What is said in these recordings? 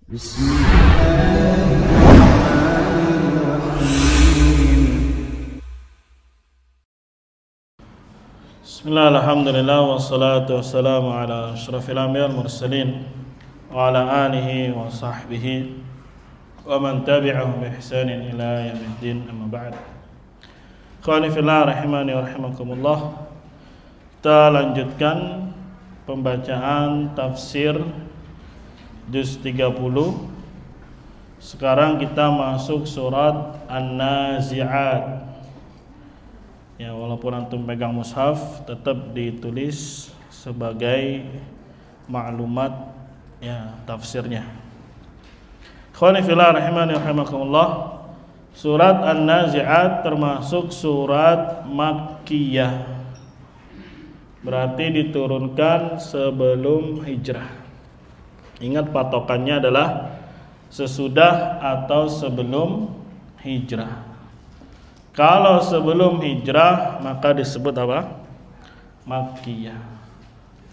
Bismillah, alhamdulillah, wassalatu wassalamu ala asyrafil anbiya wal mursalin wa ala alihi wa sahbihi wa man tabi'ahum bi ihsanin ila yaumiddin, amma ba'd. Ikhwani fillah rahimani wa rahimakumullah. Kita lanjutkan pembacaan tafsir juz 30. Sekarang kita masuk surat An-Nazi'at. Ya, walaupun antum pegang mushaf, tetap ditulis sebagai maklumat ya tafsirnya. Ikhwani fillah rahimani wa rahimakumullah. Surat An-Nazi'at termasuk surat Makkiyah. Berarti diturunkan sebelum hijrah. Ingat patokannya adalah sesudah atau sebelum hijrah. Kalau sebelum hijrah maka disebut apa? Makkiyah.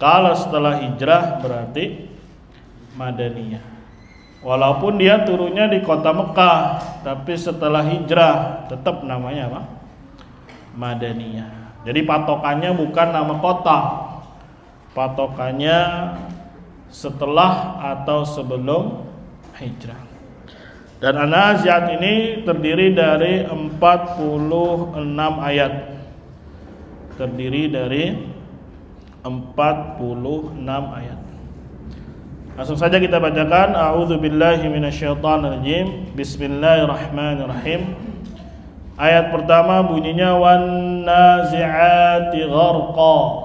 Kalau setelah hijrah berarti Madaniyah. Walaupun dia turunnya di kota Mekah, tapi setelah hijrah tetap namanya apa? Madaniyah. Jadi patokannya bukan nama kota. Patokannya setelah atau sebelum hijrah. Dan An-Nazi'at ini terdiri dari 46 ayat. Terdiri dari 46 ayat. Langsung saja kita bacakan. A'udzubillahi minasyaitonirrajim. Bismillahirrahmanirrahim. Ayat pertama bunyinya wan-nazi'ati gharqa.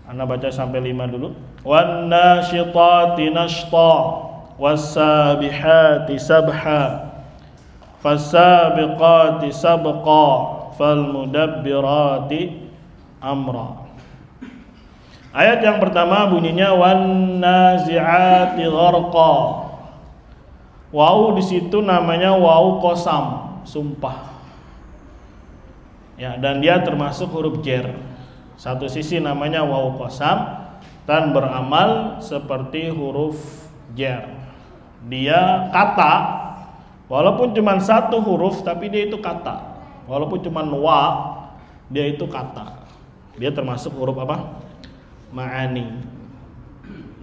Anda baca sampai 5 dulu. Wan-nasyitati nashta, was-sabihati sabha, fas-sabiqati sabqa, fal-mudabbirati amra. Ayat yang pertama bunyinya wan-nazi'ati gharqa. Waw di situ namanya waw qasam, sumpah. Ya, dan dia termasuk huruf jar. Satu sisi namanya waw qasam dan beramal seperti huruf jar. Dia kata, walaupun cuma satu huruf tapi dia itu kata. Walaupun cuma wa, dia itu kata. Dia termasuk huruf apa? Ma'ani.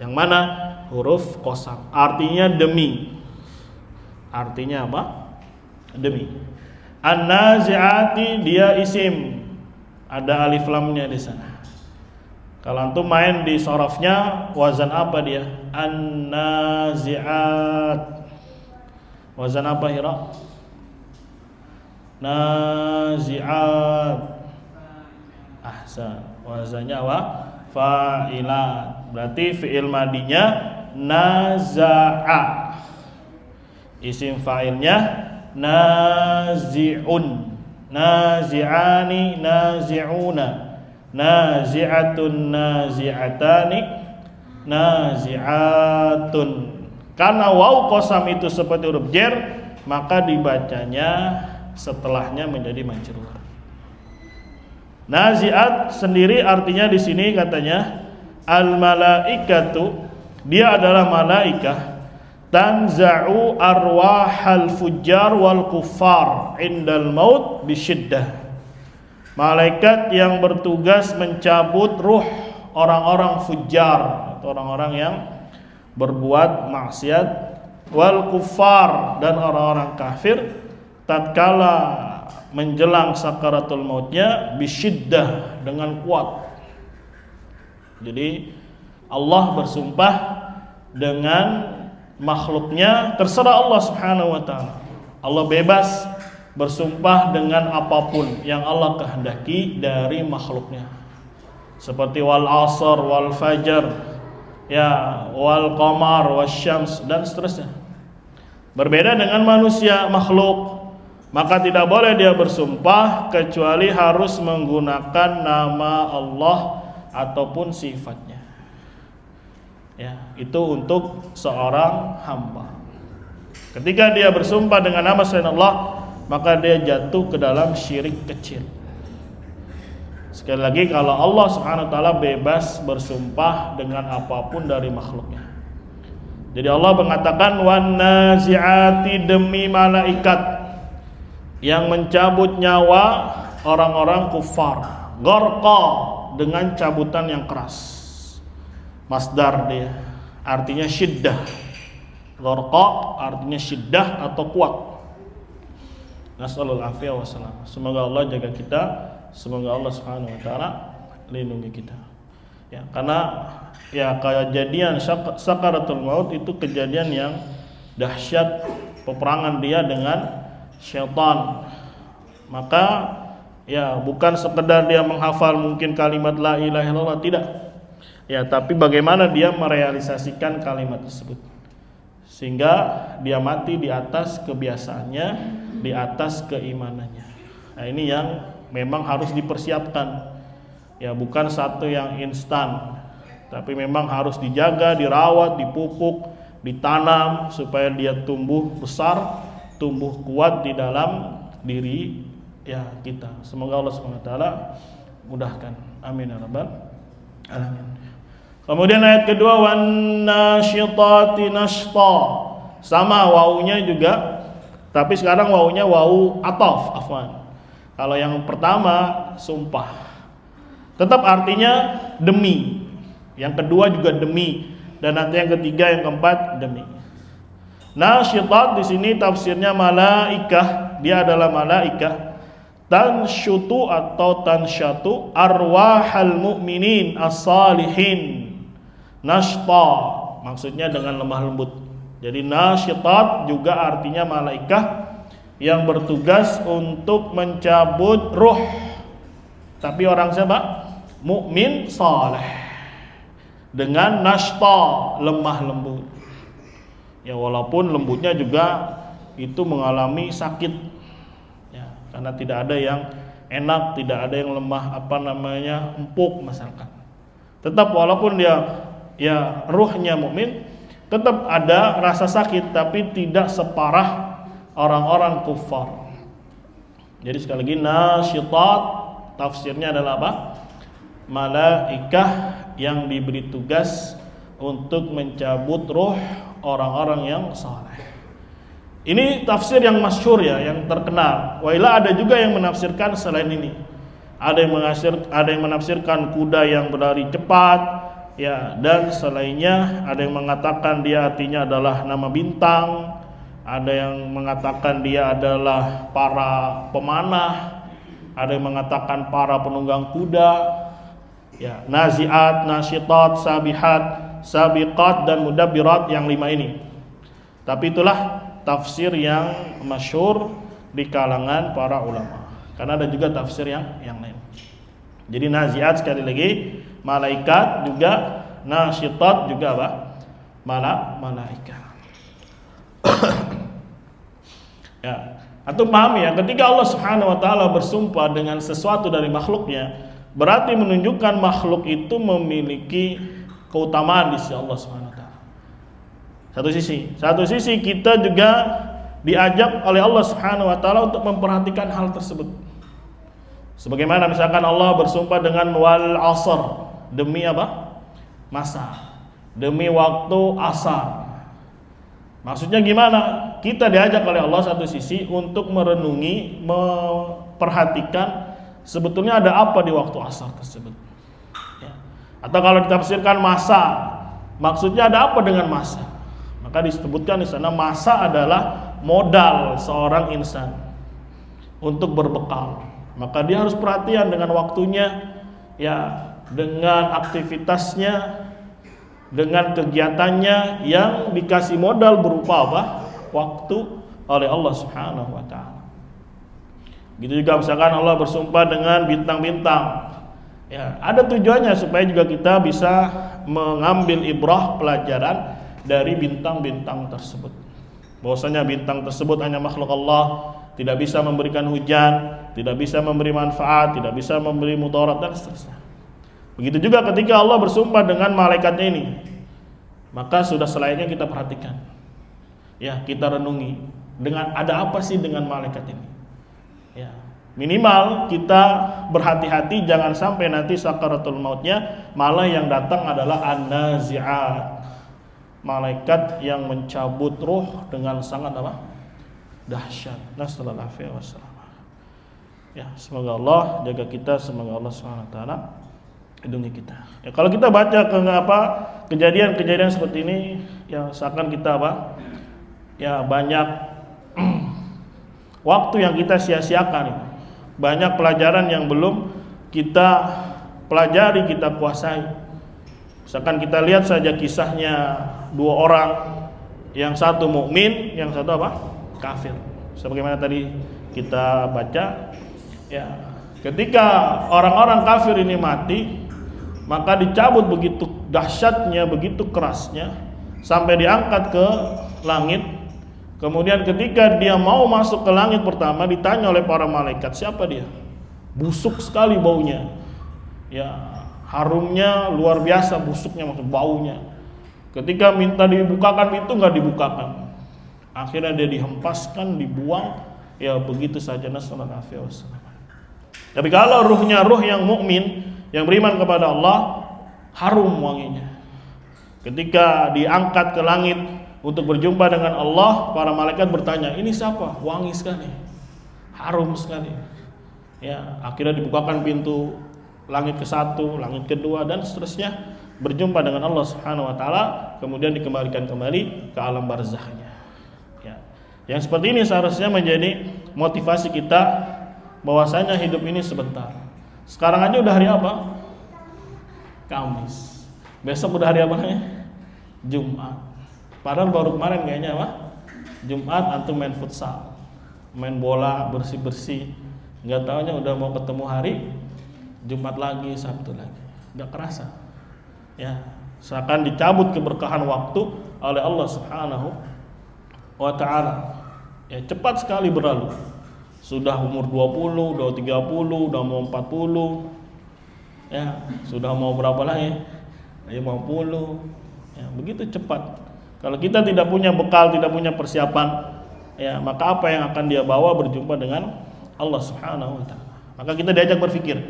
Yang mana? Huruf qasam. Artinya demi. Artinya apa? Demi. An-nazi'ati dia isim. Ada alif lamnya di sana. Kalau antum main di sorofnya, wazan apa dia? An-nazi'at. Wazan apa Hira? Nazi'at. Ahsan. Wazannya apa? Fa'ilat. Berarti fi'il madinya naza'a. Isim fa'ilnya nazi'un. Nazi'ani, nazi'una, nazi'atun, nazi'atani, nazi'atun. Karena waw qasam itu seperti huruf jar, maka dibacanya setelahnya menjadi majrur. Nazi'at sendiri artinya di sini katanya al-malaikatu, dia adalah malaikah tanza'u arwahal fujjar wal kuffar indal maut bisyiddah. Malaikat yang bertugas mencabut ruh orang-orang fujjar atau orang-orang yang berbuat maksiat, wal kuffar dan orang-orang kafir tatkala menjelang sakaratul mautnya bisyiddah, dengan kuat. Jadi Allah bersumpah dengan makhluknya, terserah Allah subhanahu wa ta'ala. Allah bebas bersumpah dengan apapun yang Allah kehendaki dari makhluknya, seperti wal asr, wal fajar, ya, wal qamar, wasyams, dan seterusnya. Berbeda dengan manusia makhluk, maka tidak boleh dia bersumpah kecuali harus menggunakan nama Allah ataupun sifatnya. Ya, itu untuk seorang hamba. Ketika dia bersumpah dengan nama selain Allah, maka dia jatuh ke dalam syirik kecil. Sekali lagi, kalau Allah Subhanahu wa taala bebas bersumpah dengan apapun dari makhluknya. Jadi Allah mengatakan wan nazi'ati, demi malaikat yang mencabut nyawa orang-orang kufar. Gharqa, dengan cabutan yang keras. Masdar dia, artinya syiddah. Gharqa artinya syiddah atau kuat. Nasallallahu alaihi wasallam. Semoga Allah jaga kita, semoga Allah Subhanahu wa taala lindungi kita. Ya, karena ya kejadian sakaratul maut itu kejadian yang dahsyat, peperangan dia dengan syaitan. Maka ya bukan sekedar dia menghafal mungkin kalimat la ilaha illallah, tidak. Ya, tapi bagaimana dia merealisasikan kalimat tersebut sehingga dia mati di atas kebiasaannya, di atas keimanannya. Nah, ini yang memang harus dipersiapkan. Ya, bukan satu yang instan, tapi memang harus dijaga, dirawat, dipupuk, ditanam supaya dia tumbuh besar, tumbuh kuat di dalam diri ya kita. Semoga Allah SWT mudahkan. Amin ya rabbal alamin. Kemudian ayat kedua, wan nasyitati nashta. Sama wawunya juga, tapi sekarang wawunya wawu ataf, afwan. Kalau yang pertama sumpah, tetap artinya demi. Yang kedua juga demi, dan nanti yang ketiga, yang keempat demi. Nasyitat di sini tafsirnya malaikah, dia adalah malaikah. Tanshutu atau tansyatu arwahal mu'minin as-salihin. Nashta maksudnya dengan lemah lembut. Jadi nasyitat juga artinya malaikah yang bertugas untuk mencabut ruh. Tapi orang siapa? Mukmin saleh. Dengan nashta, lemah lembut. Ya, walaupun lembutnya juga itu mengalami sakit. Ya, karena tidak ada yang enak, tidak ada yang lemah empuk misalkan. Tetap walaupun dia ya ruhnya mukmin, tetap ada rasa sakit, tapi tidak separah orang-orang kufar. Jadi sekali lagi, nasyitat tafsirnya adalah apa? Malaikah yang diberi tugas untuk mencabut ruh orang-orang yang saleh. Ini tafsir yang masyhur ya, yang terkenal. Wailah ada juga yang menafsirkan selain ini. Ada yang menafsirkan kuda yang berlari cepat, ya, dan selainnya. Ada yang mengatakan dia artinya adalah nama bintang. Ada yang mengatakan dia adalah para pemanah. Ada yang mengatakan para penunggang kuda. Ya, naziat, nasyitat, sabihat, sabiqat, dan mudabbirat, yang 5 ini. Tapi itulah tafsir yang masyhur di kalangan para ulama. Karena ada juga tafsir yang lain. Jadi naziat sekali lagi malaikat, juga nasyitat juga apa? Malaikat. Ya, atau paham ya, ketika Allah Subhanahu wa taala bersumpah dengan sesuatu dari makhluknya, berarti menunjukkan makhluk itu memiliki keutamaan di sisi Allah Subhanahu wa taala. Satu sisi kita juga diajak oleh Allah Subhanahu wa taala untuk memperhatikan hal tersebut. Sebagaimana misalkan Allah bersumpah dengan wal asr, demi apa? Masa. Demi waktu asar. Maksudnya gimana? Kita diajak oleh Allah satu sisi untuk merenungi, memperhatikan sebetulnya ada apa di waktu asar tersebut. Ya. Atau kalau ditafsirkan masa, maksudnya ada apa dengan masa? Maka disebutkan di sana masa adalah modal seorang insan untuk berbekal. Maka dia harus perhatian dengan waktunya, ya, dengan aktivitasnya, dengan kegiatannya yang dikasih modal berupa apa? Waktu oleh Allah Subhanahu wa taala. Gitu juga misalkan Allah bersumpah dengan bintang-bintang. Ya, ada tujuannya supaya juga kita bisa mengambil ibrah, pelajaran dari bintang-bintang tersebut. Bahwasanya bintang tersebut hanya makhluk Allah, tidak bisa memberikan hujan, tidak bisa memberi manfaat, tidak bisa memberi mudarat, dan seterusnya. Begitu juga ketika Allah bersumpah dengan malaikatnya ini, maka sudah selainnya kita perhatikan. Ya, kita renungi dengan ada apa sih dengan malaikat ini. Ya, minimal kita berhati-hati jangan sampai nanti sakaratul mautnya malah yang datang adalah an-nazi'at. malaikat yang mencabut ruh dengan sangat apa? Dahsyat. Nasallallahu alaihi wasallam. Ya, semoga Allah jaga kita, semoga Allah Subhanahu wa taala lindungi kita. Ya, kalau kita baca kejadian-kejadian seperti ini, ya seakan kita apa? Ya banyak waktu yang kita sia-siakan. Banyak pelajaran yang belum kita pelajari, kita kuasai. Misalkan kita lihat saja kisahnya dua orang, yang satu mukmin, yang satu apa? Kafir. Sebagaimana tadi kita baca, ya, ketika orang-orang kafir ini mati, maka dicabut begitu dahsyatnya, begitu kerasnya, sampai diangkat ke langit. Kemudian ketika dia mau masuk ke langit pertama, ditanya oleh para malaikat, siapa dia? Busuk sekali baunya, ya, harumnya luar biasa, busuknya, maksud baunya. Ketika minta dibukakan pintu, nggak dibukakan. Akhirnya dia dihempaskan, dibuang, ya begitu saja. Nasallallahu alaihi wasallam. Tapi kalau ruhnya ruh yang mukmin, yang beriman kepada Allah, harum wanginya. Ketika diangkat ke langit untuk berjumpa dengan Allah, para malaikat bertanya, ini siapa? Wangi sekali, harum sekali. Ya, akhirnya dibukakan pintu langit ke-1, langit kedua, dan seterusnya, berjumpa dengan Allah Subhanahu wa taala, kemudian dikembalikan kembali ke alam barzakhnya. Ya. Yang seperti ini seharusnya menjadi motivasi kita, bahwasanya hidup ini sebentar. Sekarang aja udah hari apa? Kamis. Besok udah hari apa namanya? Jumat. Padahal baru kemarin kayaknya apa? Jumat antum main futsal, main bola, bersih-bersih. Nggak taunya udah mau ketemu hari Jumat lagi, Sabtu lagi. Udah kerasa. Ya, seakan dicabut keberkahan waktu oleh Allah Subhanahu wa taala. Ya, cepat sekali berlalu. Sudah umur 20, udah 30, udah mau 40. Ya, sudah mau berapa lagi? 50. Ya, begitu cepat. Kalau kita tidak punya bekal, tidak punya persiapan, ya, maka apa yang akan dia bawa berjumpa dengan Allah Subhanahu wa taala? Maka kita diajak berpikir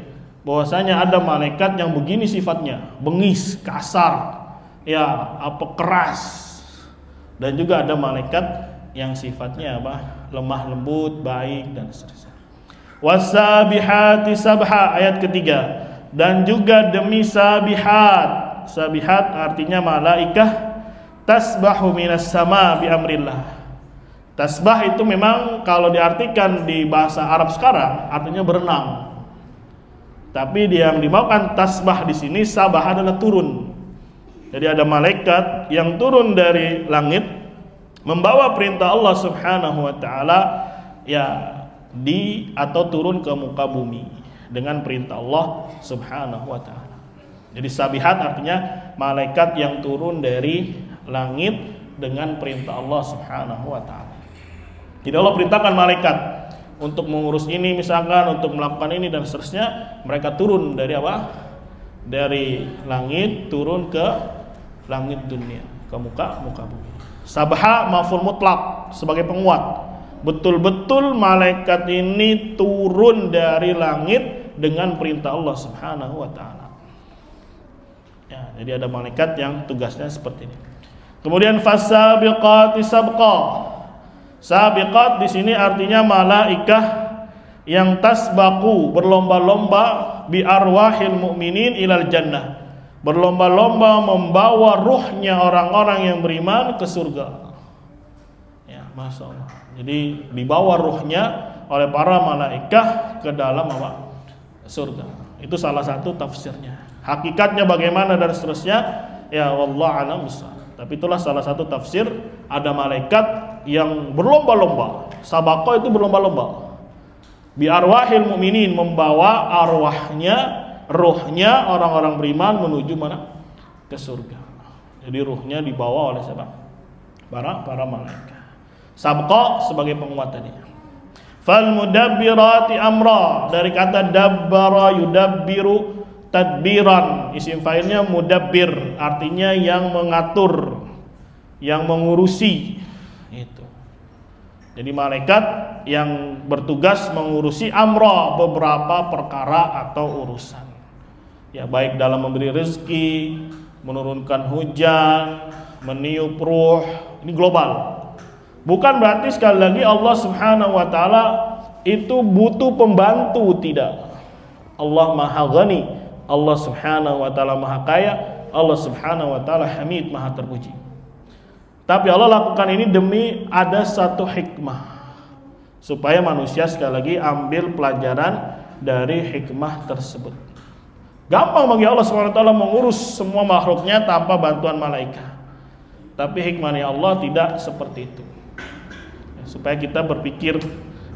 bahwasanya ada malaikat yang begini sifatnya, bengis, kasar, ya, apa keras. Dan juga ada malaikat yang sifatnya apa? Lemah lembut, baik, dan seterusnya. Wasabihati sabha, ayat ketiga. Dan juga demi sabihat. Sabihat artinya malaikah tasbahu minas sama bi amrillah. Tasbah itu memang kalau diartikan di bahasa Arab sekarang artinya berenang. Tapi yang dimaukan tasbah di sini, sabah adalah turun. Jadi ada malaikat yang turun dari langit membawa perintah Allah Subhanahu wa taala, ya, atau turun ke muka bumi dengan perintah Allah Subhanahu wa taala. Jadi sabihat artinya malaikat yang turun dari langit dengan perintah Allah Subhanahu wa taala. Jadi Allah perintahkan malaikat untuk mengurus ini, misalkan untuk melakukan ini dan seterusnya, mereka turun dari apa? Dari langit turun ke langit dunia, ke muka bumi. Sabha maf'ul mutlak sebagai penguat. Betul-betul malaikat ini turun dari langit dengan perintah Allah Subhanahu wa taala. Ya, jadi ada malaikat yang tugasnya seperti ini. Kemudian fasabiqati sabqa. Sabiqat di sini artinya malaikah yang tasbaqu, berlomba-lomba bi arwahil mu'minin ilal jannah. Berlomba-lomba membawa ruhnya orang-orang yang beriman ke surga. Ya, Masya Allah. Jadi dibawa ruhnya oleh para malaikah ke dalam apa? Surga. Itu salah satu tafsirnya. Hakikatnya bagaimana dan seterusnya, ya wallahu a'lam bishawab. Tapi itulah salah satu tafsir, ada malaikat yang berlomba-lomba. Sabaqah itu berlomba-lomba. Bi arwahil mu'minin, membawa arwahnya, ruhnya orang-orang beriman menuju mana? Ke surga. Jadi ruhnya dibawa oleh siapa? Para malaikat. Sabqa sebagai penguat tadi. Fal mudabbirati amra, dari kata dabbara yudabbiru tadbiran, isim fa'ilnya mudabbir, artinya yang mengatur, yang mengurusi. Itu. Jadi malaikat yang bertugas mengurusi amra, beberapa perkara atau urusan. Ya, baik dalam memberi rezeki, menurunkan hujan, meniup ruh, ini global. Bukan berarti sekali lagi Allah Subhanahu wa taala itu butuh pembantu, tidak. Allah Maha Ghani, Allah Subhanahu wa taala Maha Kaya, Allah Subhanahu wa taala Hamid, Maha terpuji. Tapi Allah lakukan ini demi ada satu hikmah, supaya manusia sekali lagi ambil pelajaran dari hikmah tersebut. Gampang bagi Allah Subhanahu wa taala mengurus semua makhluknya tanpa bantuan malaikat. Tapi hikmahnya Allah tidak seperti itu. Supaya kita berpikir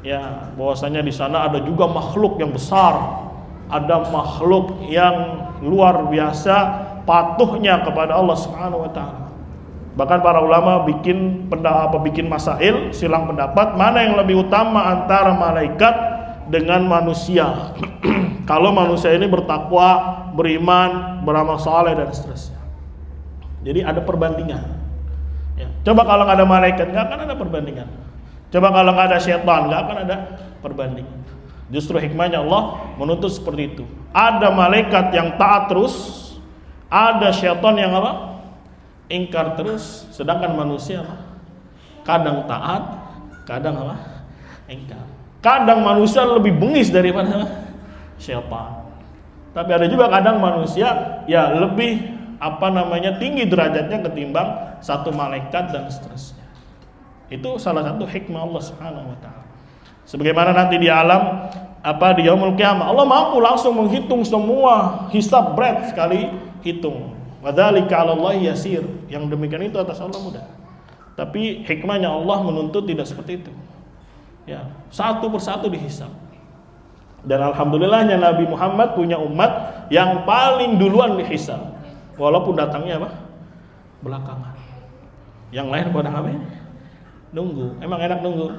ya bahwasanya di sana ada juga makhluk yang besar, ada makhluk yang luar biasa patuhnya kepada Allah Subhanahu wa taala. Bahkan para ulama bikin masail, silang pendapat mana yang lebih utama antara malaikat dengan manusia. Kalau manusia ini bertakwa, beriman, beramal saleh dan seterusnya. Jadi ada perbandingan. Ya. Coba kalau nggak ada malaikat, nggak akan ada perbandingan. Coba kalau nggak ada syaitan, nggak akan ada perbandingan. Justru hikmahnya Allah menuntut seperti itu. Ada malaikat yang taat terus, ada syaitan yang apa? Ingkar terus. Sedangkan manusia apa? Kadang taat, kadang apa? Ingkar. Kadang manusia lebih bengis daripada syaitan. Tapi ada juga kadang manusia ya lebih tinggi derajatnya ketimbang satu malaikat dan seterusnya. Itu salah satu hikmah Allah Subhanahu wa taala. Sebagaimana nanti di alam di yaumul qiyamah Allah mampu langsung menghitung semua, hisab berat sekali hitung. Wadzalika 'alallahi yasir. Yang demikian itu atas Allah mudah. Tapi hikmahnya Allah menuntut tidak seperti itu. Ya, satu persatu dihisab. Dan alhamdulillahnya Nabi Muhammad punya umat yang paling duluan dihisab. Walaupun datangnya belakangan. Yang lain pada ngapain? Nunggu. Emang enak nunggu.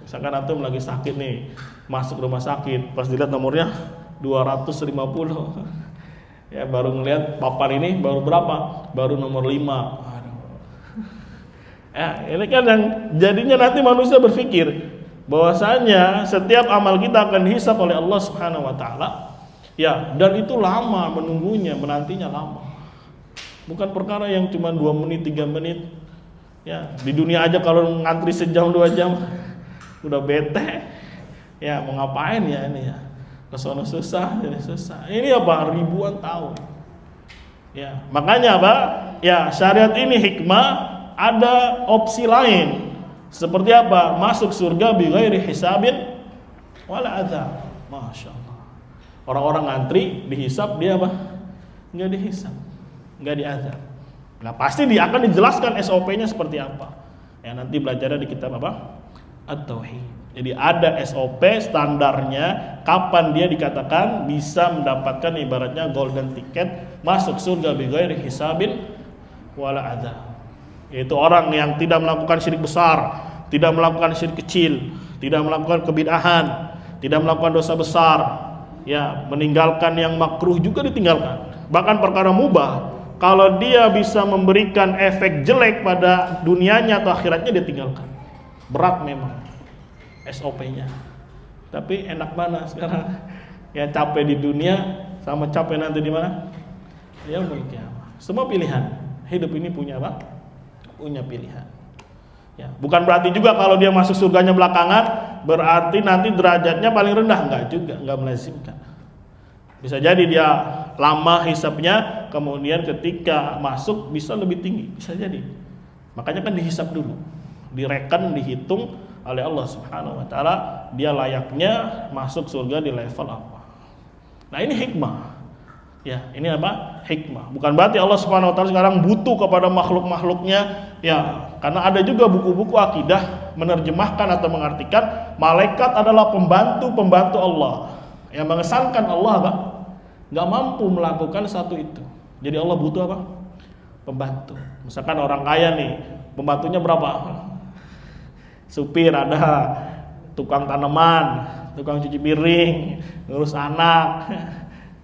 Misalkan antum lagi sakit nih, masuk rumah sakit, pas dilihat nomornya 250. Ya baru ngelihat papan ini baru berapa? Baru nomor 5. Aduh. Ya, ini kan yang jadinya nanti manusia berpikir bahwasanya setiap amal kita akan dihisab oleh Allah Subhanahu wa taala. Ya, dan itu lama menunggunya, menantinya lama. Bukan perkara yang cuma 2 menit, 3 menit. Ya, di dunia aja kalau ngantri sejam 2 jam udah bete. Ya, mau ngapain ya ini ya? Kesono susah, jadi susah. Ini apa? Ribuan tahun. Ya, makanya apa? Ya, syariat ini hikmah, ada opsi lain. Seperti apa? Masuk surga bi ghairi hisabin wala adzab. Masyaallah. Orang-orang ngantri dihisab, dia apa? Enggak dihisab, enggak diazab. Nah, pasti dia akan dijelaskan SOP-nya seperti apa. Ya, nanti belajarnya di kitab apa? At-Tauhid. Jadi ada SOP standarnya kapan dia dikatakan bisa mendapatkan ibaratnya golden ticket masuk surga bi ghairi hisabin wala adzab. Yaitu orang yang tidak melakukan syirik besar, tidak melakukan syirik kecil, tidak melakukan kebid'ahan, tidak melakukan dosa besar, ya, meninggalkan yang makruh juga ditinggalkan. Bahkan perkara mubah, kalau dia bisa memberikan efek jelek pada dunianya atau akhiratnya, dia tinggalkan. Berat memang SOP-nya. Tapi enak mana sekarang? Ya, capek di dunia sama capek nanti di mana? Ya, mungkin. Semua pilihan. Hidup ini punya apa? Punya pilihan. Ya, bukan berarti juga kalau dia masuk surganya belakangan berarti nanti derajatnya paling rendah, enggak juga, enggak melazimkan. Bisa jadi dia lama hisabnya, kemudian ketika masuk bisa lebih tinggi, bisa jadi. Makanya kan dihisab dulu, direken, dihitung oleh Allah Subhanahu wa taala, dia layaknya masuk surga di level apa. Nah, ini hikmah. Ya, ini apa? Hikmah. Bukan berarti Allah Subhanahu wa taala sekarang butuh kepada makhluk-makhluknya, ya, karena ada juga buku-buku akidah menerjemahkan atau mengartikan malaikat adalah pembantu-pembantu Allah. Yang mengesankan Allah apa? Nggak mampu melakukan satu itu. Jadi Allah butuh apa? Pembantu. Misalkan orang kaya nih, pembantunya berapa? Supir ada, tukang tanaman, tukang cuci piring, ngurus anak,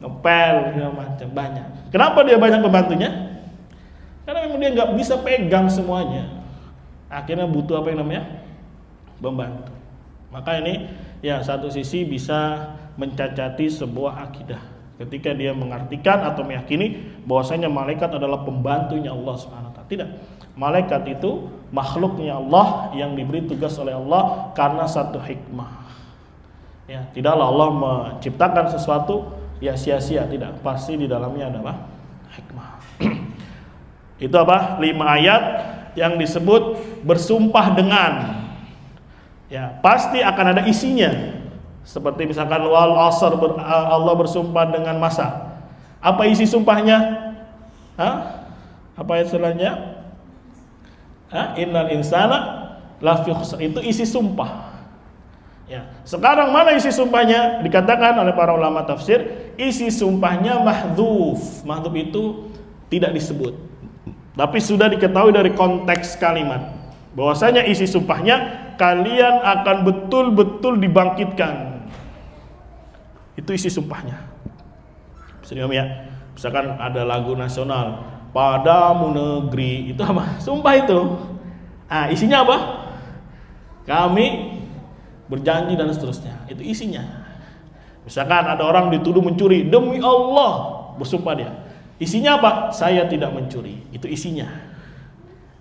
ngepel, segala macam, banyak. Kenapa dia banyak pembantunya? Karena memang dia nggak bisa pegang semuanya. Akhirnya butuh apa yang namanya? Pembantu. Maka ini ya satu sisi bisa mencacati sebuah akidah ketika dia mengartikan atau meyakini bahwasanya malaikat adalah pembantunya Allah Subhanahu wa taala. Tidak. Malaikat itu makhluknya Allah yang diberi tugas oleh Allah karena satu hikmah. Ya, tidaklah Allah menciptakan sesuatu ya sia-sia, tidak. Pasti di dalamnya ada apa? Hikmah. Itu apa? 5 ayat yang disebut bersumpah dengan. Ya, pasti akan ada isinya. Seperti misalkan wal asr, Allah bersumpah dengan masa. Apa isi sumpahnya? Apa ayat selanjutnya? Innal insana lafi khusr. Itu isi sumpah. Ya, sekarang mana isi sumpahnya? Dikatakan oleh para ulama tafsir, isi sumpahnya mahdzuf. Mahdzuf itu tidak disebut. Tapi sudah diketahui dari konteks kalimat bahwasanya isi sumpahnya kalian akan betul-betul dibangkitkan. Itu isi sumpahnya. Bisa ya? Misalkan ada lagu nasional, Padamu Negeri, itu apa? Sumpah itu. Isinya apa? Kami berjanji dan seterusnya. Itu isinya. Misalkan ada orang dituduh mencuri, demi Allah bersumpah dia. Isinya apa? Saya tidak mencuri. Itu isinya.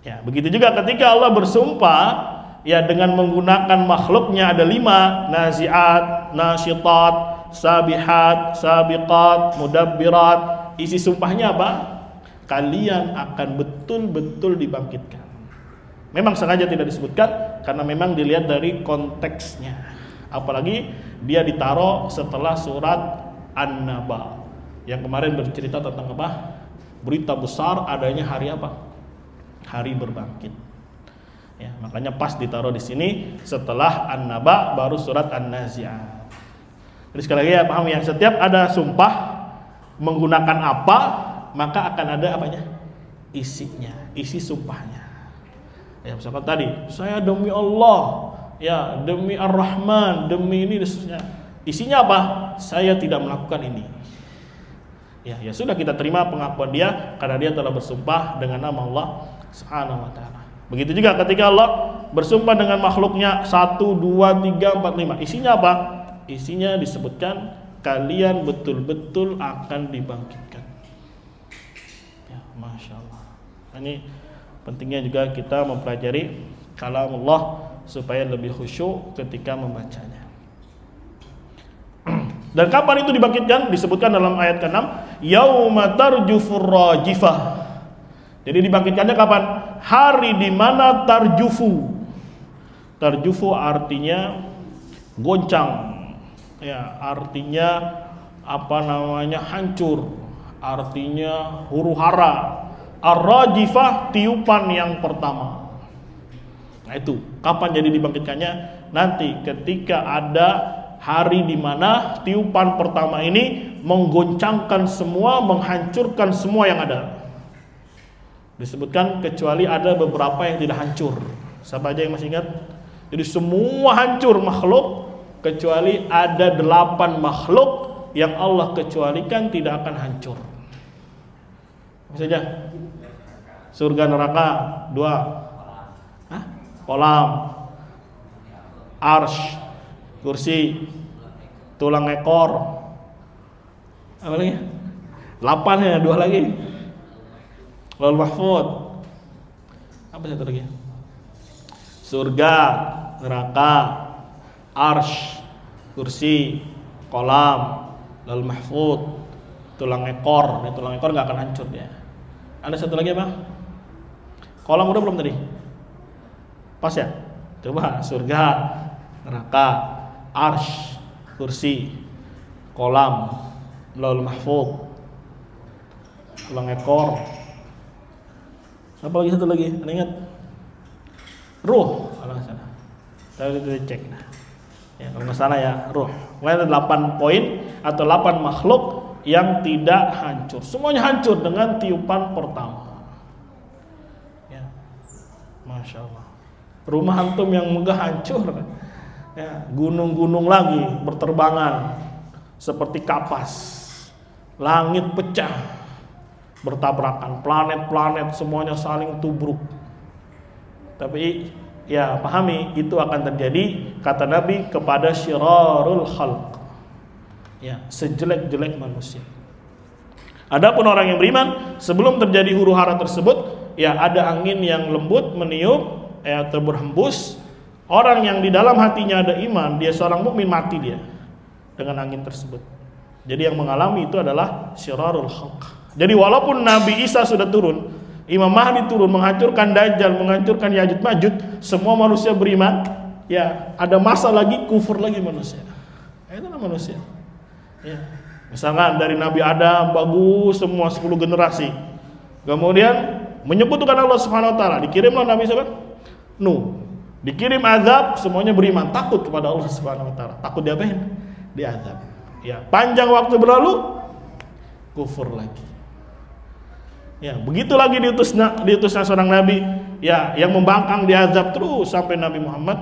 Ya, begitu juga ketika Allah bersumpah ya dengan menggunakan makhluknya ada 5, naziat, nasyitat, sabihat, sabiqat, mudabbirat. Isi sumpahnya apa? Kalian akan betul-betul dibangkitkan. Memang sengaja tidak disebutkan karena memang dilihat dari konteksnya. Apalagi dia ditaruh setelah surat An-Naba yang kemarin bercerita tentang apa? Berita besar adanya hari apa? Hari berbangkit. Ya, makanya pas ditaruh di sini setelah An-Naba baru surat An-Nazi'at. Jadi sekali lagi ya paham ya, setiap ada sumpah menggunakan apa, maka akan ada apanya? Isinya, isi sumpahnya. Ya, misalkan tadi, saya demi Allah, ya demi Ar-Rahman, demi ini dan seterusnya. Isinya apa? Saya tidak melakukan ini. Ya sudah, kita terima pengakuan dia karena dia telah bersumpah dengan nama Allah Subhanahu wa taala. Begitu juga ketika Allah bersumpah dengan makhluknya 1, 2, 3, 4, 5. Isinya apa? Isinya disebutkan kalian betul-betul akan dibangkitkan. Ya, Masya Allah. Ini pentingnya juga kita mempelajari kalam Allah supaya lebih khusyuk ketika membacanya. Dan kapan itu dibangkitkan? Disebutkan dalam ayat ke-6, yauma tarjufur rajifah. Jadi dibangkitkannya kapan? Hari di mana tarjufu. Tarjufu artinya goncang. Ya, artinya apa namanya? Hancur. Artinya huru-hara. Ar-rajifah, tiupan yang pertama. Nah itu, kapan jadi dibangkitkannya? Nanti ketika ada hari di mana tiupan pertama ini menggoncangkan semua, menghancurkan semua yang ada. Disebutkan kecuali ada beberapa yang tidak hancur. Siapa aja yang masih ingat? Jadi semua hancur makhluk kecuali ada 8 makhluk yang Allah kecualikan tidak akan hancur. Apa saja? Surga neraka 2. Kolam, arsy, kursi, tulang ekor. Apa lagi? 8 ya, 2 lagi. Lauhul Mahfuz. Apa satu lagi? Surga, neraka, arsy, kursi, kolam, Lauhul Mahfuz, tulang ekor. Nah, tulang ekor nggak akan hancur dia. Ada satu lagi apa? Kolam udah belum tadi? Pas ya? Coba surga, neraka, arsy, kursi, kolam, Lauhul Mahfuz, tulang ekor. Apa lagi satu lagi? Ada ingat? Ruh, kalau nggak salah. Saya udah cek. Ya, kalau nggak salah ya, ruh. Ada 8 poin atau 8 makhluk yang tidak hancur. Semuanya hancur dengan tiupan pertama. Ya, Masya Allah. Rumah antum yang megah hancur. Ya, gunung-gunung lagi berterbangan seperti kapas. Langit pecah. Bertabrakan, planet-planet semuanya saling tubruk. Tapi ya pahami itu akan terjadi kata Nabi kepada syirarul khalq. Ya, sejelek-jelek manusia. Adapun orang yang beriman sebelum terjadi huru-hara tersebut, ya ada angin yang lembut meniup, atau berhembus. Orang yang di dalam hatinya ada iman, dia seorang mukmin, mati dia dengan angin tersebut. Jadi yang mengalami itu adalah syirarul khalq. Jadi walaupun Nabi Isa sudah turun, Imam Mahdi turun menghancurkan Dajjal, menghancurkan Ya'juj Ma'juj, semua manusia beriman, ya ada masa lagi kufur lagi manusia. Itulah manusia. Ya. Misalkan dari Nabi Adam bagus semua 10 generasi. Kemudian menyebutkan Allah Subhanahu wa taala, dikirimlah Nabi siapa? Nuh. Dikirim azab, semuanya beriman, takut kepada Allah Subhanahu wa taala. Takut diapain? Diazab. Ya, panjang waktu berlalu kufur lagi. Ya, begitu lagi diutusnya seorang nabi, ya, yang membangkang diazab terus sampai Nabi Muhammad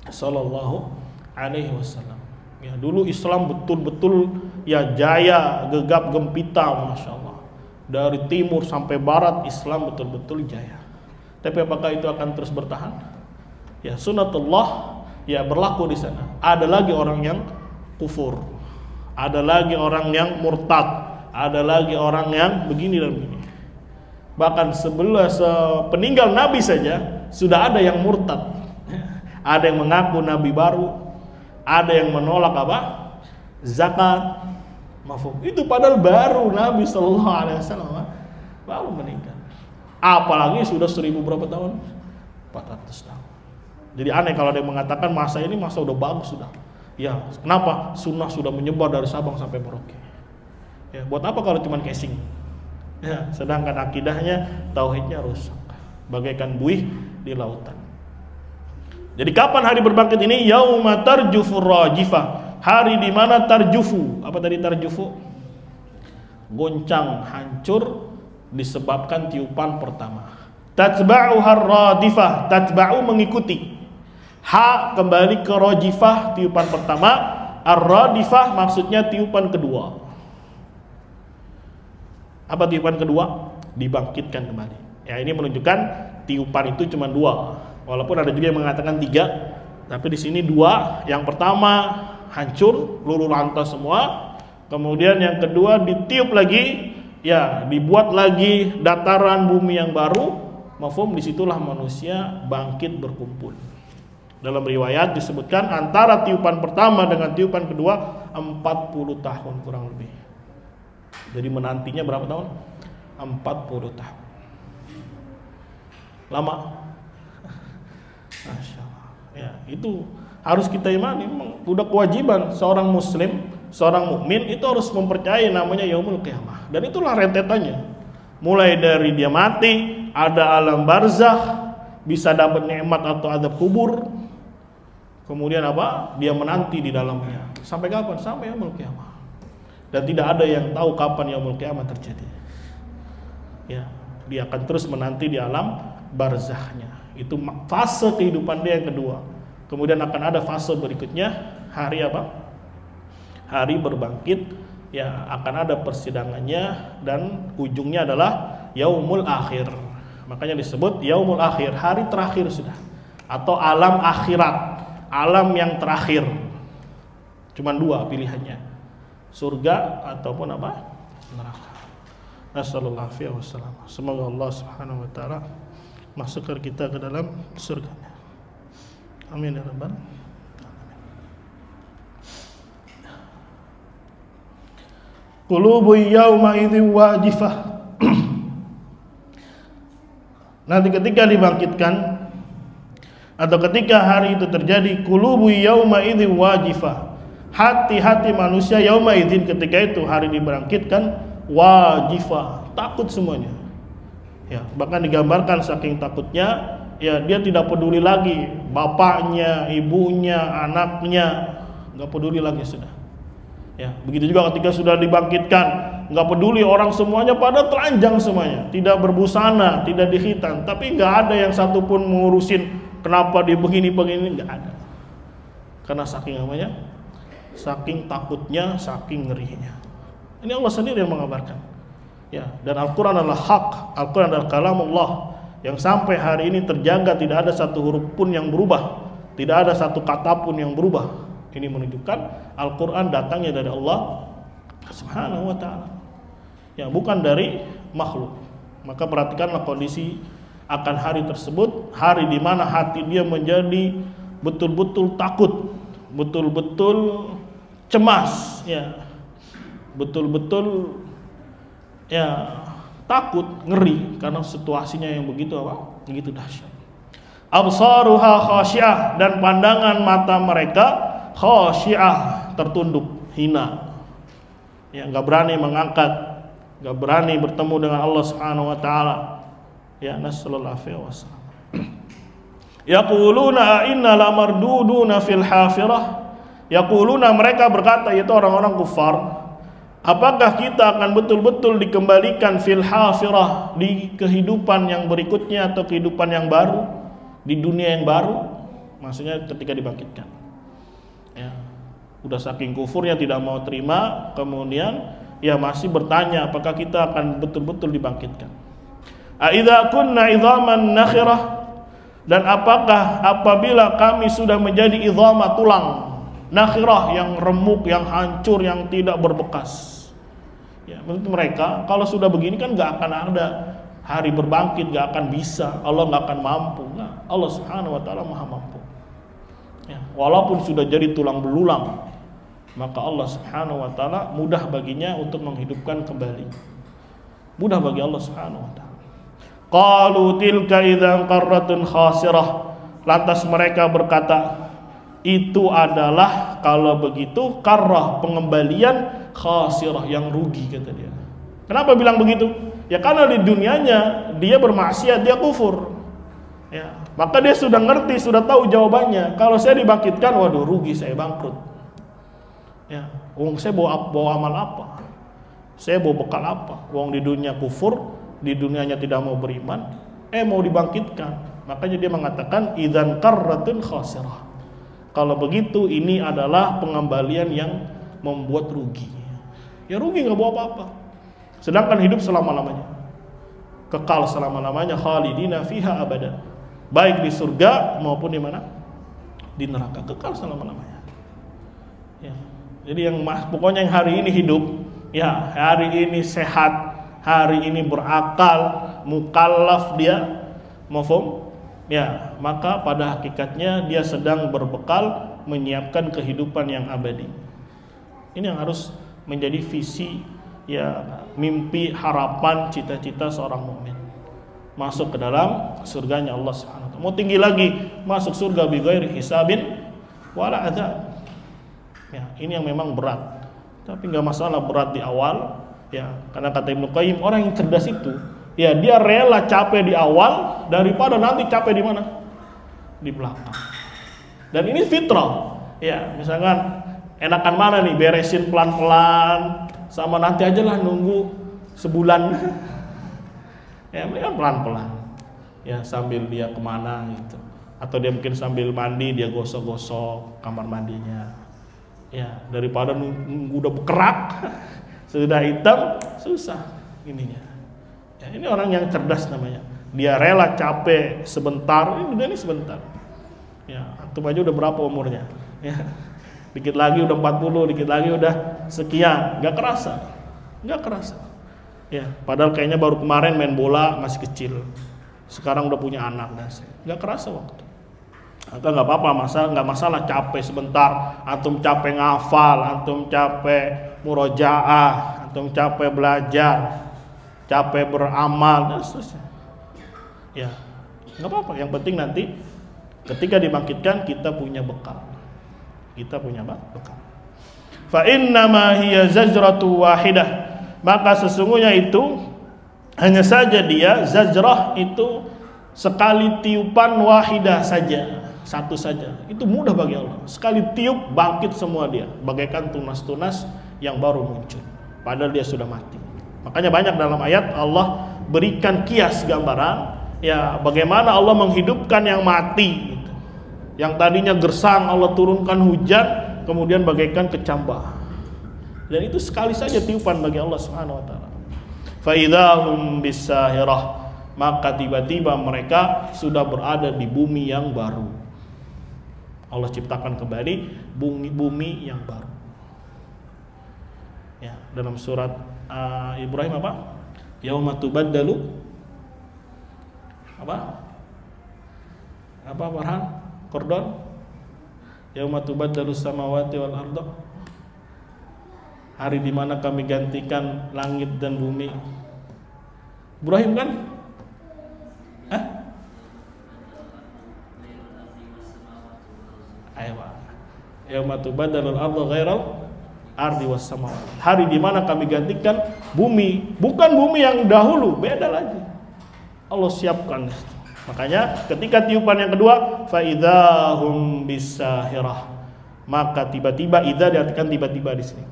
sallallahu alaihi wasallam. Ya, dulu Islam betul-betul ya jaya, gegap gempita, Masya Allah. Dari timur sampai barat Islam betul-betul jaya. Tapi apakah itu akan terus bertahan? Ya, sunatullah ya berlaku di sana. Ada lagi orang yang kufur, ada lagi orang yang murtad, ada lagi orang yang begini dan begini. Bahkan peninggal Nabi saja sudah ada yang murtad. Ada yang mengaku Nabi baru, ada yang menolak apa? Zakat. Mafhum. Itu padahal baru Nabi Sallallahu Alaihi Wasallam baru meninggal. Apalagi sudah 1000 berapa tahun? 400 tahun. Jadi aneh kalau ada yang mengatakan masa ini masa udah bagus sudah. Ya, kenapa? Sunnah sudah menyebar dari Sabang sampai Merauke. Ya, buat apa kalau cuma casing? Ya, sedangkan akidahnya, tauhidnya rusak, bagaikan buih di lautan. Jadi kapan hari berbangkit ini? Yauma tarjufur rajifah. Hari di mana tarjufu. Apa tadi tarjufu? Goncang, hancur disebabkan tiupan pertama. Tatba'u har-radifah, tatba'u mengikuti. Ha kembali ke rajifah, tiupan pertama. Ar-radifah maksudnya tiupan kedua. Apa tiupan kedua? Dibangkitkan kembali. Ya, ini menunjukkan tiupan itu cuma 2. Walaupun ada juga yang mengatakan 3, tapi di sini 2. Yang pertama hancur, luluh lantas semua. Kemudian yang kedua ditiup lagi, ya, dibuat lagi dataran bumi yang baru. Mafhum, disitulah manusia bangkit berkumpul. Dalam riwayat disebutkan antara tiupan pertama dengan tiupan kedua 40 tahun kurang lebih. Jadi menantinya berapa tahun? 40 tahun. Lama. Masya Allah. Ya, itu harus kita imani. Udah kewajiban seorang muslim, seorang mukmin itu harus mempercayai namanya yaumul qiyamah. Dan itulah rentetannya. Mulai dari dia mati, ada alam barzakh, bisa dapat nikmat atau azab kubur. Kemudian apa? Dia menanti di dalamnya. Sampai kapan? Sampai yaumul qiyamah. Dan tidak ada yang tahu kapan yaumul qiyamah terjadi. Ya, dia akan terus menanti di alam barzakhnya. Itu fase kehidupan dia yang kedua. Kemudian akan ada fase berikutnya, hari apa? Hari berbangkit. Ya, akan ada persidangannya dan ujungnya adalah yaumul akhir. Makanya disebut yaumul akhir, hari terakhir sudah. Atau alam akhirat, alam yang terakhir. Cuman 2 pilihannya, surga ataupun apa? Neraka. Nasallallahu alaihi wasallam. Semoga Allah Subhanahu wa taala masukkan kita ke dalam surga-Nya. Amin ya rabbal alamin. Qulubu yauma idzin wajifah. Nanti ketika dibangkitkan atau ketika hari itu terjadi, qulubu yauma idzin wajifah. Hati-hati manusia yauma idzin ketika itu hari dibangkitkan wajifah, takut semuanya. Ya, bahkan digambarkan saking takutnya, ya dia tidak peduli lagi bapaknya, ibunya, anaknya, nggak peduli lagi sudah. Ya, begitu juga ketika sudah dibangkitkan, nggak peduli orang semuanya pada telanjang semuanya, tidak berbusana, tidak dikhitan, tapi nggak ada yang satupun mengurusin kenapa dia begini, nggak ada. Karena saking namanya, saking takutnya, saking ngerinya. Ini Allah sendiri yang mengabarkan. Ya, dan Al-Quran adalah hak, Al-Quran adalah kalamullah yang sampai hari ini terjaga, tidak ada satu huruf pun yang berubah, tidak ada satu kata pun yang berubah. Ini menunjukkan Al-Quran datangnya dari Allah Subhanahu wa ta'ala. Ya, bukan dari makhluk. Maka perhatikanlah kondisi akan hari tersebut, hari di mana hati dia menjadi betul-betul takut, betul-betul cemas, ya, betul-betul ya takut, ngeri karena situasinya yang begitu apa? Begitu dahsyat. Absaruha khasyiah, dan pandangan mata mereka khasyiah, tertunduk, hina. Ya, enggak berani mengangkat, enggak berani bertemu dengan Allah Subhanahu wa taala. Ya, nasallallahu alaihi wasallam. Yaquluna inna lamarduduna fil hafirah. Yaquluna, mereka berkata, yaitu orang-orang kufar, apakah kita akan betul-betul dikembalikan fil hafirah, di kehidupan yang berikutnya atau kehidupan yang baru, di dunia yang baru, maksudnya ketika dibangkitkan. Ya, udah saking kufurnya tidak mau terima, kemudian ya masih bertanya apakah kita akan betul-betul dibangkitkan. Aidza kunna idzaman nakhirah, dan apakah apabila kami sudah menjadi idzama, tulang, nakhirah, yang remuk, yang hancur, yang tidak berbekas. Ya, menurut mereka kalau sudah begini kan nggak akan ada hari berbangkit, nggak akan bisa, Allah nggak akan mampu. Nah, Allah Subhanahu wa taala maha mampu. Ya, walaupun sudah jadi tulang belulang, maka Allah Subhanahu wa taala mudah baginya untuk menghidupkan kembali. Mudah bagi Allah Subhanahu wa taala. Qalu tilka idzan qarratun khasirah. Lantas mereka berkata, itu adalah kalau begitu karrah, pengembalian, khasirah, yang rugi, kata dia. Kenapa bilang begitu? Ya karena di dunianya dia bermaksiat, dia kufur. Ya, maka dia sudah ngerti, sudah tahu jawabannya. Kalau saya dibangkitkan, waduh rugi, saya bangkrut. Ya, wong saya bawa amal apa? Saya bawa bekal apa? Wong di dunia kufur, di dunianya tidak mau beriman, mau dibangkitkan. Makanya dia mengatakan idzan qarratun khasirah. Kalau begitu ini adalah pengembalian yang membuat rugi. Ya rugi, nggak bawa apa-apa. Sedangkan hidup selama-lamanya, kekal selama-lamanya, khalidina fiha abada. Baik di surga maupun di mana? Di neraka, kekal selama-lamanya. Ya. Jadi yang pokoknya yang hari ini hidup, ya hari ini sehat, hari ini berakal, mukallaf dia, mafhum? Ya, maka pada hakikatnya dia sedang berbekal menyiapkan kehidupan yang abadi. Ini yang harus menjadi visi, ya, mimpi, harapan, cita-cita seorang mukmin. Masuk ke dalam surganya Allah Subhanahu wa taala. Mau tinggi lagi, masuk surga bi ghairi hisabin wala adzab. Ya, ini yang memang berat. Tapi enggak masalah berat di awal, ya, karena kata Ibnu Qayyim, orang yang cerdas itu, ya dia rela capek di awal daripada nanti capek di mana? Di belakang. Dan ini fitrah. Ya, misalkan enakan mana nih, beresin pelan-pelan sama nanti aja lah nunggu sebulan. Ya, mereka pelan-pelan. Ya, sambil dia kemana gitu. Atau dia mungkin sambil mandi, dia gosok-gosok kamar mandinya. Ya, daripada nunggu udah berkerak, sudah hitam, susah ininya. Ya, ini orang yang cerdas namanya. Dia rela capek sebentar, ini sebentar. Ya, antum aja udah berapa umurnya? Ya. Dikit lagi udah 40, dikit lagi udah sekian, nggak kerasa. Ya, padahal kayaknya baru kemarin main bola masih kecil, sekarang udah punya anak, nggak kerasa waktu. Atau nggak apa-apa, nggak masalah capek sebentar, antum capek ngafal, antum capek murojaah, antum capek belajar, capek beramal, dan seterusnya. Ya, nggak apa-apa. Yang penting nanti ketika dibangkitkan kita punya bekal. Kita punya bekal. Fa innama hiya zajratu wahidah. Maka sesungguhnya itu hanya saja dia zajrah itu sekali tiupan wahidah saja, satu saja. Itu mudah bagi Allah. Sekali tiup bangkit semua dia, bagaikan tunas-tunas yang baru muncul. Padahal dia sudah mati. Makanya banyak dalam ayat Allah berikan kias gambaran, ya bagaimana Allah menghidupkan yang mati. Yang tadinya gersang Allah turunkan hujan, kemudian bagaikan kecambah. Dan itu sekali saja tiupan bagi Allah Subhanahu wa taala. Fa idzahum bisahirah, maka tiba-tiba mereka sudah berada di bumi yang baru. Allah ciptakan kembali bumi yang baru. Ya, dalam surat Ibrahim apa? Yauma tubaddalu Apa? Apa Farhan? Kordon? Yauma tubaddalus samawati wal arda. Hari di mana kami gantikan langit dan bumi. Ibrahim kan? Hah? Ayo. Yauma tubaddalul arda ghairal ardi was samawati. Hari di mana kami gantikan bumi, bukan bumi yang dahulu, beda lagi. Allah siapkan. Makanya ketika tiupan yang kedua, fa idzahum bisahirah. Maka tiba-tiba, idza diartikan tiba-tiba di sini.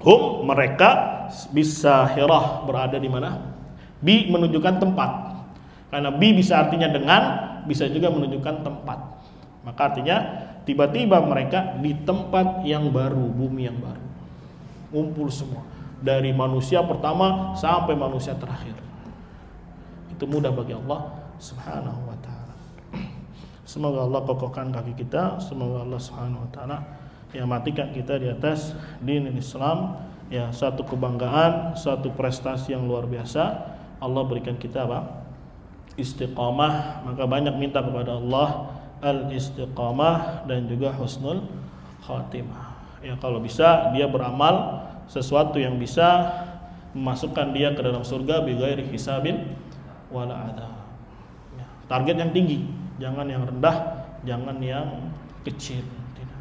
Hum, mereka, bisahirah, berada di mana? Bi menunjukkan tempat. Karena bi bisa artinya dengan, bisa juga menunjukkan tempat. Maka artinya tiba-tiba mereka di tempat yang baru, bumi yang baru. Ngumpul semua, dari manusia pertama sampai manusia terakhir. Itu mudah bagi Allah Subhanahu wa ta'ala. Semoga Allah kokohkan kaki kita. Semoga Allah Subhanahu wa ta'ala yang matikan kita di atas din Islam. Ya, satu kebanggaan, satu prestasi yang luar biasa. Allah berikan kita apa? Istiqamah. Maka banyak minta kepada Allah al-istiqamah dan juga husnul khatimah. Ya, kalau bisa dia beramal sesuatu yang bisa memasukkan dia ke dalam surga bighairi hisabin wala adzab. Ya, target yang tinggi, jangan yang rendah, jangan yang kecil. Tidak.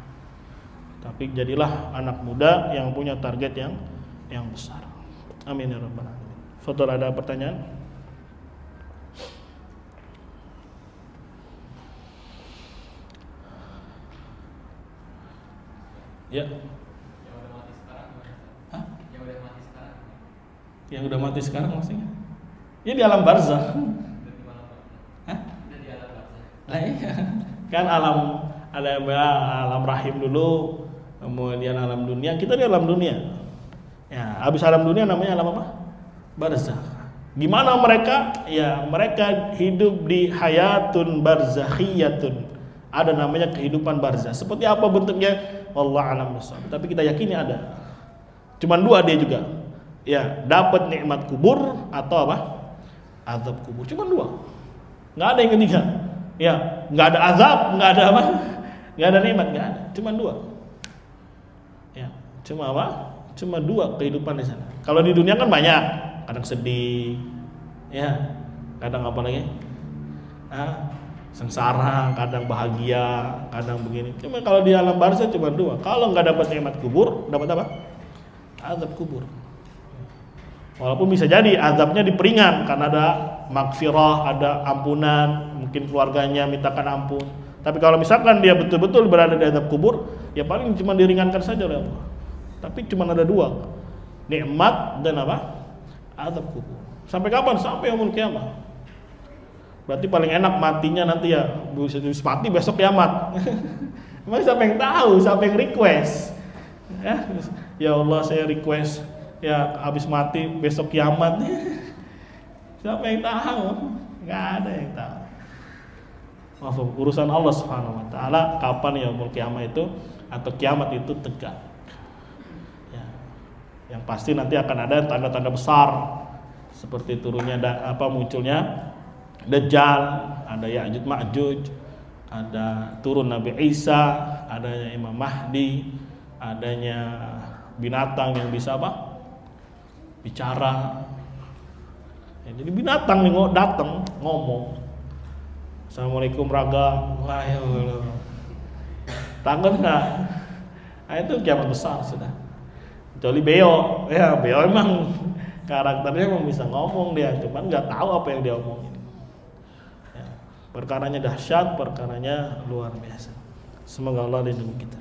Tapi jadilah anak muda yang punya target yang besar. Amin ya rabbal alamin. Fadhil, ada pertanyaan? Ya. Yang udah mati sekarang gimana? Hah? Yang udah mati sekarang? Yang udah mati sekarang maksudnya? Ya di alam barzakh. Udah di mana? Hah? Udah di alam barzakh. Lah iya. Kan alam ada alam rahim dulu, kemudian alam dunia. Kita di alam dunia. Ya, habis alam dunia namanya alam apa? Barzakh. Gimana mereka? Ya, mereka hidup di hayatun barzakhiyatun. Ada namanya kehidupan barzakh. Seperti apa bentuknya? Wallahu a'lam bishawab. Tapi kita yakini ada. Cuman dua dia juga. Ya, dapat nikmat kubur atau apa? Azab kubur. Cuman dua. Enggak ada yang ketiga. Ya, enggak ada azab, enggak ada apa? Enggak ada nikmat, enggak ada. Cuman dua. Ya, cuma apa? Cuma dua kehidupan di sana. Kalau di dunia kan banyak. Kadang sedih. Ya. Kadang apa lagi? Sengsara, kadang bahagia, kadang begini. Cuma kalau di alam barzakh cuma dua. Kalau nggak dapat nikmat kubur, dapat apa? Azab kubur. Walaupun bisa jadi azabnya diperingan karena ada magfirah, ada ampunan, mungkin keluarganya mintakan ampun. Tapi kalau misalkan dia betul-betul berada di azab kubur, ya paling cuma diringankan saja oleh Allah. Tapi cuma ada dua, nikmat dan apa? Azab kubur. Sampai kapan? Sampai yaumul kiamah. Berarti paling enak matinya nanti ya, mati besok kiamat. Emang siapa yang tahu, siapa yang request? Ya Allah saya request ya habis mati besok kiamat. Siapa yang tahu? Nggak ada yang tahu. Maaf, urusan Allah Subhanahu wa taala kapan yaumul kiamah itu atau kiamat itu tegak. Ya. Yang pasti nanti akan ada tanda-tanda besar seperti turunnya munculnya Dajjal, ada Ya'juj Ma'juj, ada turun Nabi Isa, adanya Imam Mahdi, adanya binatang yang bisa apa? Bicara. Ya, jadi binatang nih datang ngomong. Assalamualaikum raga. Wah ya Allah. Takut nggak? Nah, itu kiamat besar sudah. Kecuali Beo, ya Beo emang karakternya emang bisa ngomong dia, cuman nggak tahu apa yang dia omongin. Perkaranya dahsyat, perkaranya luar biasa. Semoga Allah lindungi kita.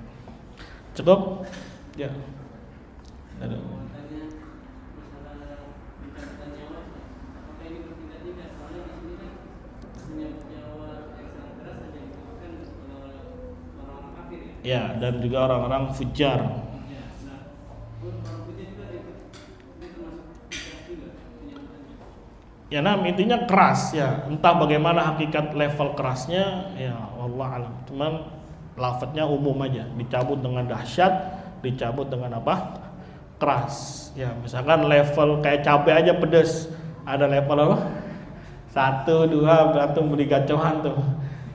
Cukup? Ya. Ada. Ya, dan juga orang-orang fujar. Ya, intinya keras ya. Entah bagaimana hakikat level kerasnya, ya Allah alam. Cuman lafadznya umum aja. Dicabut dengan dahsyat, dicabut dengan apa? Keras. Ya, misalkan level kayak cabai aja pedas. Ada level apa? 1, 2 berantem beli gacohan tuh.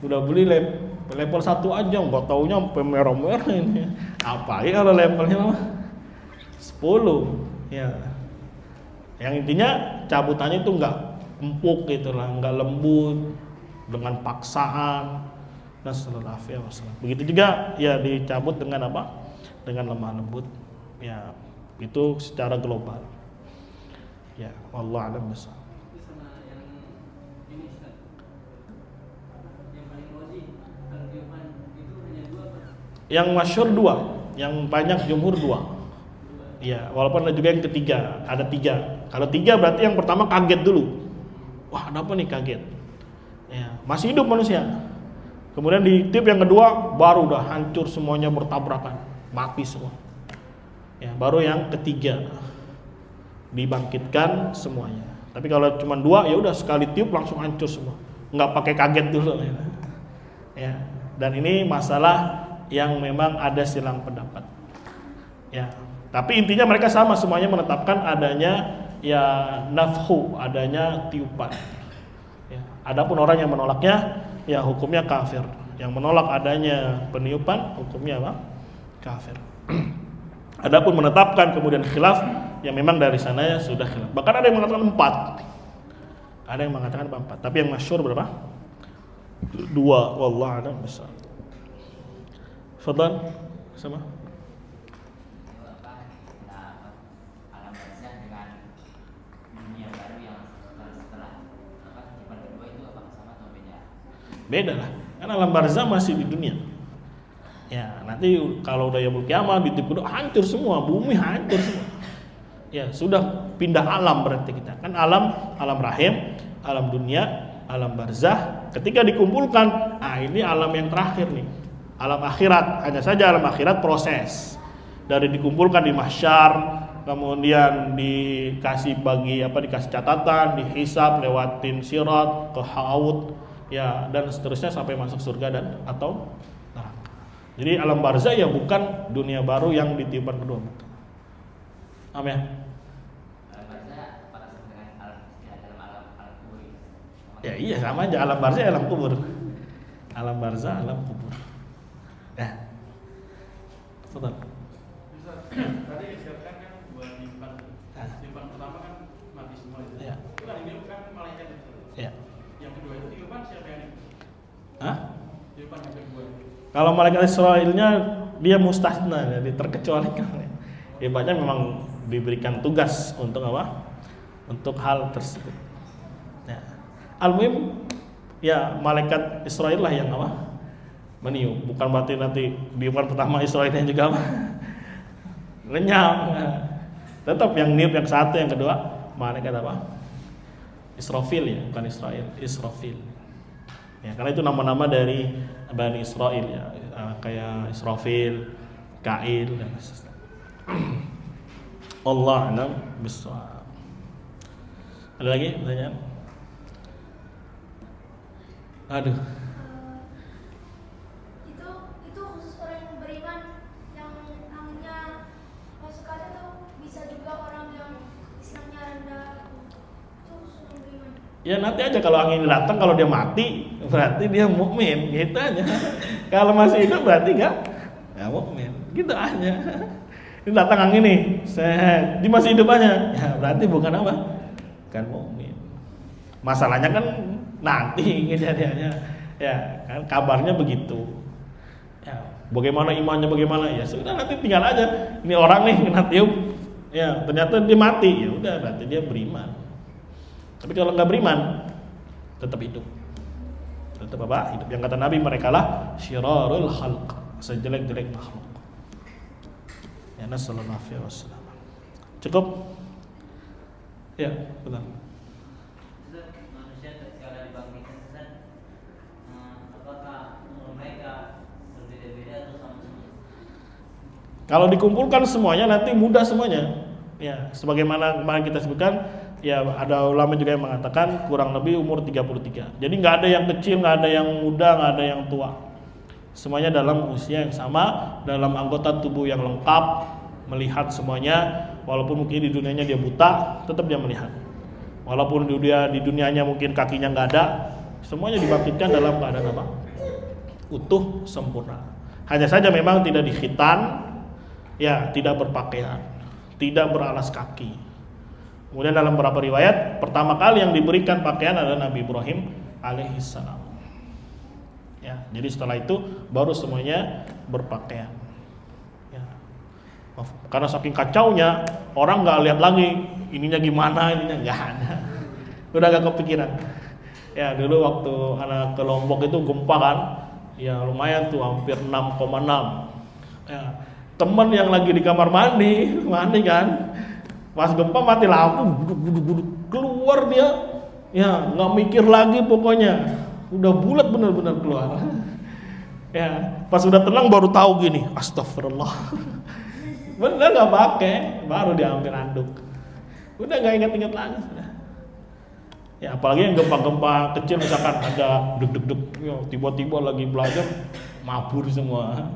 Udah beli level 1 aja, nggak taunya sampai merah-merah ini. Apa ya kalau levelnya mah 10. Ya. Yang intinya cabutannya itu nggak empuk gitu lah, nggak lembut dengan paksaan. Nasallallahu wasallam. Begitu juga ya dicabut dengan apa? Dengan lemah lembut. Ya, itu secara global. Ya, wallahu a'lam bishawab. Sama yang ini Ustaz. Yang paling wajib kalau tiupan itu hanya 2 apa? Yang masyhur 2, yang banyak jumhur 2. Ya, walaupun ada juga yang ketiga, ada 3. Kalau 3 berarti yang pertama kaget dulu. Wah, ada apa nih kaget? Ya, masih hidup manusia. Kemudian di tiup yang kedua baru udah hancur semuanya bertabrakan, mati semua. Ya, baru yang ketiga dibangkitkan semuanya. Tapi kalau cuma 2 ya udah sekali tiup langsung hancur semua. Nggak pakai kaget dulu ya. Ya, dan ini masalah yang memang ada silang pendapat. Ya, tapi intinya mereka sama semuanya menetapkan adanya ya nafhu, adanya tiupan. Ya, adapun orang yang menolaknya ya hukumnya kafir. Yang menolak adanya peniupan hukumnya apa? Kafir. Adapun menetapkan kemudian khilaf yang memang dari sana ya sudah khilaf. Bahkan ada yang mengatakan 4. Ada yang mengatakan 4. Tapi yang masyhur berapa? 2. Wallahu a'lam bishawab. Fadlan sama. Alam barzah dengan dunia baru yang setelah kehidupan kedua itu apakah sama atau beda? Beda lah, kan alam barzah masih di dunia. Ya, nanti kalau udah yaumul kiamat di titik kedua hancur semua, bumi hancur semua. Ya, sudah pindah alam berarti kita. Kan alam rahim, alam dunia, alam barzah. Ketika dikumpulkan, ini alam yang terakhir nih. Alam akhirat, hanya saja alam akhirat proses. Dari dikumpulkan di mahsyar, kemudian dikasih dikasih catatan, dihisab, lewatin sirat, ke haud, ya, dan seterusnya sampai masuk surga dan atau neraka. Jadi alam barzah ya bukan dunia baru yang ditiupkan kedua. Paham ya? Alam barzah apakah sama dengan dalam alam kubur? Ya iya sama aja, alam barzah alam kubur. Alam barzah alam kubur. Ya. Betul. Tadi disebutkan kan 2 tiupan. Tiupan pertama kan mati semua itu. Ya. Itu kan ini kan malaikat itu. Ya. Yang kedua itu tiupan siapa yang ini? Hah? Tiupan yang kedua itu. Kalau malaikat Israilnya dia mustasna, jadi terkecualikan. Hebatnya memang diberikan tugas untuk apa? Untuk hal tersebut. Ya. Al-muhim ya malaikat Israil lah yang apa? Meniup. Bukan berarti nanti tiupan pertama Israilnya juga apa? Lenyap. Tetap yang niup yang satu, yang kedua malaikat apa? Israfil ya, bukan Israil, Israfil. Ya, karena itu nama-nama dari Bani Israil ya, kayak Israfil, Kail dan Allah a'lam bishawab. Ada lagi pertanyaan? Aduh. Itu khusus orang yang beriman yang anginnya masuk aja tuh, bisa juga orang yang Islamnya rendah itu khusus orang beriman. Ya nanti aja kalau angin datang, kalau dia mati berarti dia mukmin, gitu aja. Kalau masih hidup berarti enggak mukmin, gitu aja. Ini datang angin nih, dia masih hidup aja, ya berarti bukan apa? Bukan mukmin. Masalahnya kan nanti kejadiannya, ya kan kabarnya begitu. Ya, bagaimana imannya bagaimana? Ya sudah nanti tinggal aja. Ini orang nih kena tiup, ya ternyata dia mati, ya udah berarti dia beriman. Tapi kalau nggak beriman, tetap hidup. Tetap apa? Hidup. Yang kata Nabi, mereka lah syirarul khalq, sejelek-jelek makhluk. Ya nasallallahu alaihi wasallam. Cukup? Ya, betul. Manusia ketika dibangkitkan Ustaz, apakah mereka berbeda-beda atau sama-sama? Kalau dikumpulkan semuanya nanti mudah semuanya. Ya, sebagaimana kemarin kita sebutkan, ya ada ulama juga yang mengatakan kurang lebih umur 33. Jadi nggak ada yang kecil, nggak ada yang muda, nggak ada yang tua. Semuanya dalam usia yang sama, dalam anggota tubuh yang lengkap, melihat semuanya. Walaupun mungkin di dunianya dia buta, tetap dia melihat. Walaupun di dunianya mungkin kakinya nggak ada, semuanya dibangkitkan dalam keadaan apa? Utuh, sempurna. Hanya saja memang tidak dikhitan, ya, tidak berpakaian, tidak beralas kaki. Kemudian dalam beberapa riwayat, pertama kali yang diberikan pakaian adalah Nabi Ibrahim alaihissalam. Ya, jadi setelah itu baru semuanya berpakaian. Ya. Karena saking kacaunya, orang nggak lihat lagi ininya gimana, ininya nggak ada. Udah gak kepikiran. Ya, dulu waktu anak ke Lombok itu gempa kan, ya lumayan tuh, hampir 6,6. Ya, temen yang lagi di kamar mandi kan, pas gempa mati lampu, duduk keluar dia, ya nggak mikir lagi pokoknya, udah bulat benar-benar keluar. Ya, pas udah tenang baru tahu gini, astagfirullah. Bener nggak pakai, baru diambil anduk. Udah nggak ingat-ingat lagi. Ya, apalagi yang gempa-gempa kecil misalkan ada deg-deg, ya, tiba-tiba lagi belajar mabur semua.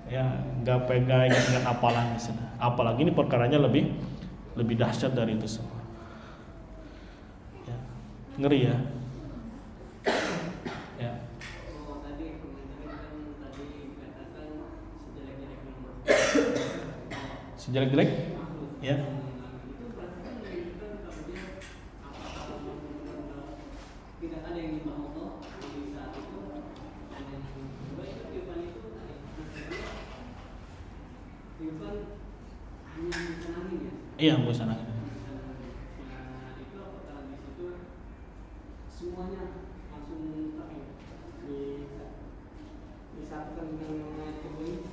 Ya, nggak pegang ingat-ingat apalagi. Apalagi ini perkaranya lebih dahsyat dari itu semua. Ya, ngeri ya. Ya. Oh, tadi komentarnya kan tadi dikatakan sejelek-jelek rumah. Sejelek-jelek? Ya. Itu berarti kan menunjukkan kalau dia tidak ada yang nyembah Allah di saat itu, dan yang kedua itu kehidupan itu kehidupan hanya disenangin ya. Iya, bosan. Itu apakah di situ semuanya langsung disatukan dengan ayat ini?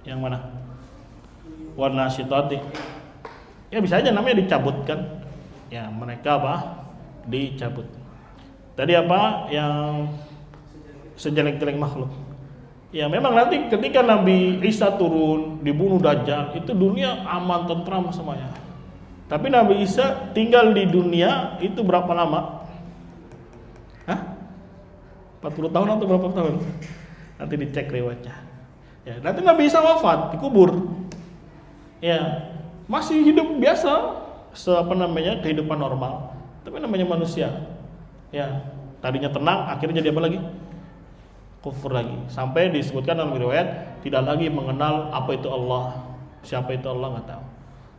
Yang mana? Warna syitati. Ya bisa aja namanya dicabut kan. Ya, mereka apa? Dicabut. Tadi apa? Yang sejelek-jelek makhluk. Ya memang nanti ketika Nabi Isa turun, dibunuh Dajjal, itu dunia aman, tentram semuanya. Tapi Nabi Isa tinggal di dunia itu berapa lama? Hah? 40 tahun atau berapa tahun? Nanti dicek riwayatnya. Ya, nanti Nabi Isa wafat, dikubur. Ya, masih hidup biasa, kehidupan normal. Tapi namanya manusia. Ya, tadinya tenang, akhirnya jadi apa lagi? Kufur lagi. Sampai disebutkan dalam riwayat tidak lagi mengenal apa itu Allah, siapa itu Allah nggak tahu.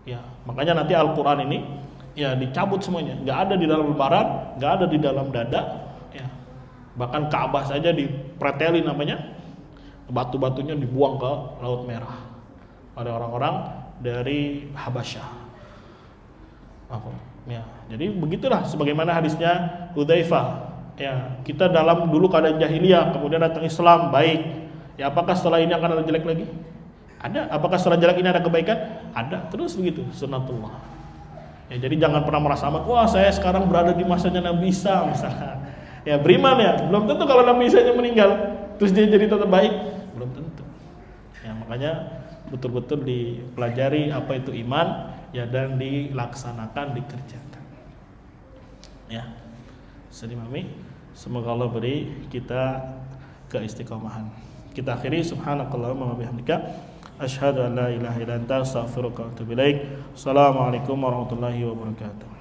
Ya, makanya nanti Al-Quran ini ya dicabut semuanya, nggak ada di dalam lembaran, nggak ada di dalam dada. Ya, bahkan Ka'bah saja dipretelin namanya, batu-batunya dibuang ke Laut Merah oleh orang-orang dari Habasyah. Ya, jadi begitulah sebagaimana hadisnya Hudzaifah. Ya, kita dalam dulu keadaan jahiliyah, kemudian datang Islam, baik. Ya, apakah setelah ini akan ada jelek lagi? Ada. Apakah setelah jelek ini ada kebaikan? Ada. Terus begitu, sunnatullah. Ya, jadi jangan pernah merasa aman. Wah, saya sekarang berada di masanya Nabi Isa misalnya. Ya, beriman ya. Belum tentu kalau Nabi Isa-nya meninggal, terus dia jadi tetap baik. Belum tentu. Ya, makanya betul-betul dipelajari apa itu iman, ya, dan dilaksanakan, dikerjakan. Ya. Sedimami. Semoga Allah beri kita keistiqomahan. Kita akhiri subhanakallahumma wa bihamdika asyhadu an la ilaha illa anta astaghfiruka wa atubu ilaik. Assalamualaikum warahmatullahi wabarakatuh.